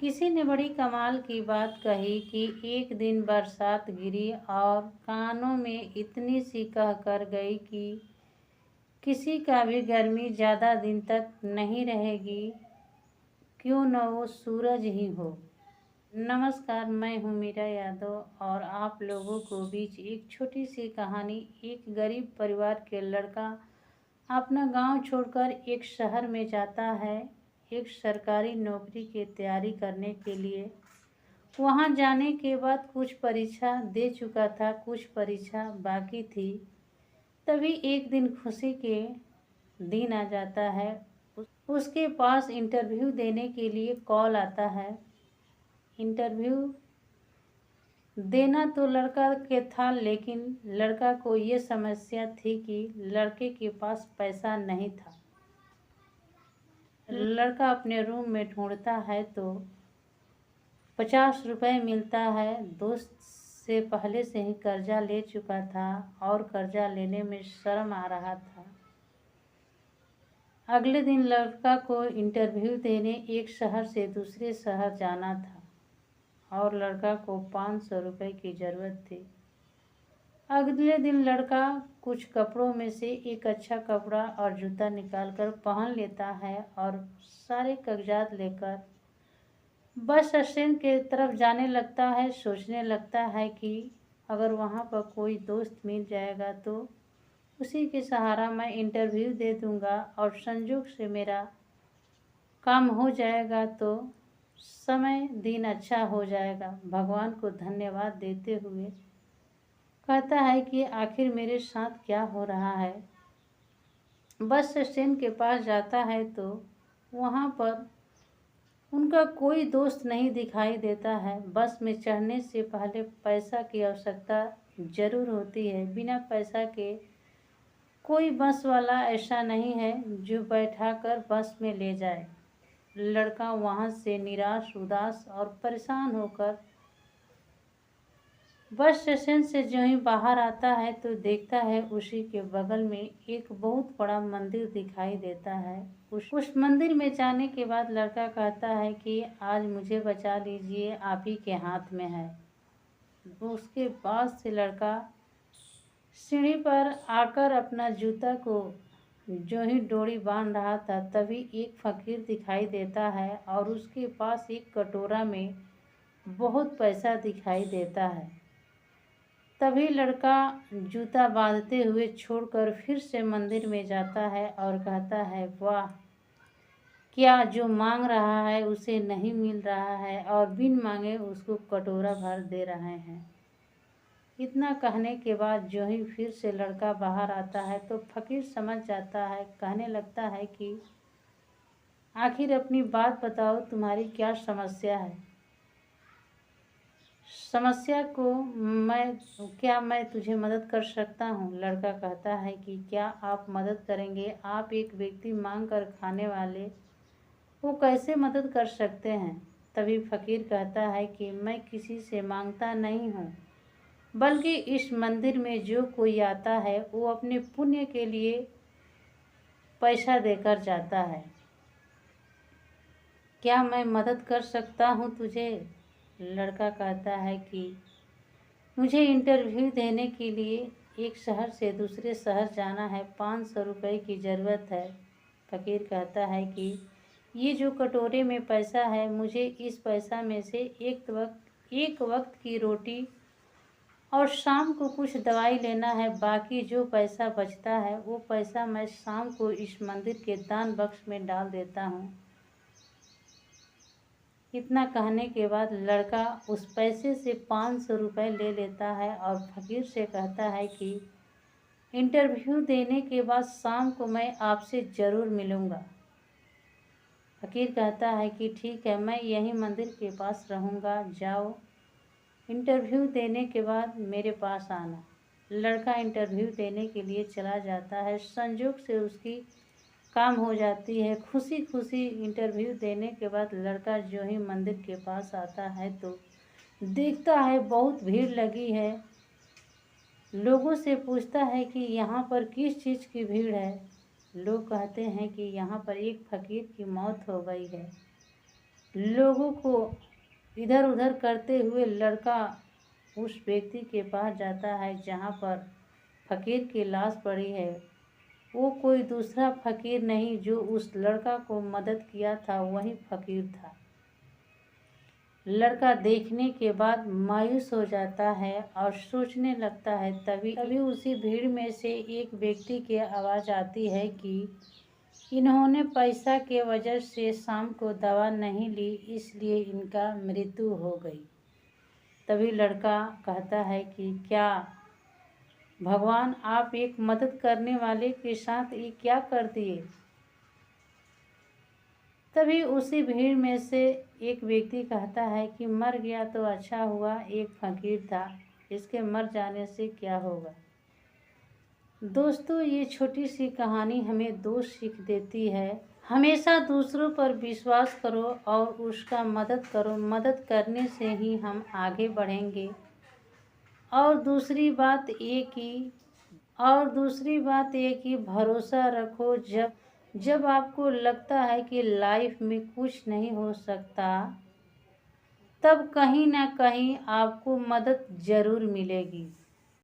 किसी ने बड़ी कमाल की बात कही कि एक दिन बरसात गिरी और कानों में इतनी सी कहकर गई कि किसी का भी गर्मी ज़्यादा दिन तक नहीं रहेगी, क्यों न वो सूरज ही हो। नमस्कार, मैं हूँ मीरा यादव और आप लोगों को बीच एक छोटी सी कहानी। एक गरीब परिवार के लड़का अपना गांव छोड़कर एक शहर में जाता है एक सरकारी नौकरी की तैयारी करने के लिए। वहां जाने के बाद कुछ परीक्षा दे चुका था, कुछ परीक्षा बाकी थी। तभी एक दिन खुशी के दिन आ जाता है। उसके पास इंटरव्यू देने के लिए कॉल आता है। इंटरव्यू देना तो लड़का के था, लेकिन लड़का को ये समस्या थी कि लड़के के पास पैसा नहीं था। लड़का अपने रूम में ढूंढता है तो 50 रुपए मिलता है। दोस्त से पहले से ही कर्जा ले चुका था और कर्जा लेने में शर्म आ रहा था। अगले दिन लड़का को इंटरव्यू देने एक शहर से दूसरे शहर जाना था और लड़का को 500 रुपए की ज़रूरत थी। अगले दिन लड़का कुछ कपड़ों में से एक अच्छा कपड़ा और जूता निकालकर पहन लेता है और सारे कागजात लेकर बस स्टैंड के तरफ जाने लगता है। सोचने लगता है कि अगर वहाँ पर कोई दोस्त मिल जाएगा तो उसी के सहारा मैं इंटरव्यू दे दूँगा और संजोग से मेरा काम हो जाएगा, तो समय दिन अच्छा हो जाएगा। भगवान को धन्यवाद देते हुए कहता है कि आखिर मेरे साथ क्या हो रहा है। बस स्टैंड के पास जाता है तो वहाँ पर उनका कोई दोस्त नहीं दिखाई देता है। बस में चढ़ने से पहले पैसा की आवश्यकता ज़रूर होती है। बिना पैसा के कोई बस वाला ऐसा नहीं है जो बैठाकर बस में ले जाए। लड़का वहाँ से निराश, उदास और परेशान होकर बस स्टेशन से जो ही बाहर आता है तो देखता है उसी के बगल में एक बहुत बड़ा मंदिर दिखाई देता है। उस मंदिर में जाने के बाद लड़का कहता है कि आज मुझे बचा लीजिए, आप ही के हाथ में है। उसके बाद से लड़का सीढ़ी पर आकर अपना जूता को जो ही डोरी बांध रहा था, तभी एक फकीर दिखाई देता है और उसके पास एक कटोरा में बहुत पैसा दिखाई देता है। तभी लड़का जूता बांधते हुए छोड़कर फिर से मंदिर में जाता है और कहता है, वाह, क्या जो मांग रहा है उसे नहीं मिल रहा है और बिन मांगे उसको कटोरा भर दे रहे हैं। इतना कहने के बाद जो ही फिर से लड़का बाहर आता है तो फकीर समझ जाता है। कहने लगता है कि आखिर अपनी बात बताओ, तुम्हारी क्या समस्या है। समस्या को मैं तुझे मदद कर सकता हूँ। लड़का कहता है कि क्या आप मदद करेंगे? आप एक व्यक्ति मांग कर खाने वाले, वो कैसे मदद कर सकते हैं? तभी फकीर कहता है कि मैं किसी से मांगता नहीं हूँ, बल्कि इस मंदिर में जो कोई आता है वो अपने पुण्य के लिए पैसा देकर जाता है। क्या मैं मदद कर सकता हूँ तुझे? लड़का कहता है कि मुझे इंटरव्यू देने के लिए एक शहर से दूसरे शहर जाना है, 500 रुपए की ज़रूरत है। फकीर कहता है कि ये जो कटोरे में पैसा है, मुझे इस पैसा में से एक वक्त की रोटी और शाम को कुछ दवाई लेना है। बाकी जो पैसा बचता है वो पैसा मैं शाम को इस मंदिर के दान बक्स में डाल देता हूँ। इतना कहने के बाद लड़का उस पैसे से 500 रुपए ले लेता है और फकीर से कहता है कि इंटरव्यू देने के बाद शाम को मैं आपसे ज़रूर मिलूँगा। फकीर कहता है कि ठीक है, मैं यहीं मंदिर के पास रहूँगा, जाओ इंटरव्यू देने के बाद मेरे पास आना। लड़का इंटरव्यू देने के लिए चला जाता है। संयोग से उसकी काम हो जाती है। खुशी खुशी इंटरव्यू देने के बाद लड़का जो ही मंदिर के पास आता है तो देखता है बहुत भीड़ लगी है। लोगों से पूछता है कि यहाँ पर किस चीज़ की भीड़ है। लोग कहते हैं कि यहाँ पर एक फकीर की मौत हो गई है, लोगों को इधर उधर करते हुए लड़का उस व्यक्ति के पास जाता है जहाँ पर फकीर की लाश पड़ी है। वो कोई दूसरा फकीर नहीं, जो उस लड़का को मदद किया था वही फकीर था। लड़का देखने के बाद मायूस हो जाता है और सोचने लगता है। तभी उसी भीड़ में से एक व्यक्ति की आवाज़ आती है कि इन्होंने पैसा के वजह से शाम को दवा नहीं ली, इसलिए इनका मृत्यु हो गई। तभी लड़का कहता है कि क्या भगवान, आप एक मदद करने वाले के साथ ये क्या कर दिए। तभी उसी भीड़ में से एक व्यक्ति कहता है कि मर गया तो अच्छा हुआ, एक फकीर था, इसके मर जाने से क्या होगा। दोस्तों, ये छोटी सी कहानी हमें दो सीख देती है। हमेशा दूसरों पर विश्वास करो और उसका मदद करो। मदद करने से ही हम आगे बढ़ेंगे। और दूसरी बात ये कि भरोसा रखो। जब आपको लगता है कि लाइफ में कुछ नहीं हो सकता, तब कहीं ना कहीं आपको मदद ज़रूर मिलेगी।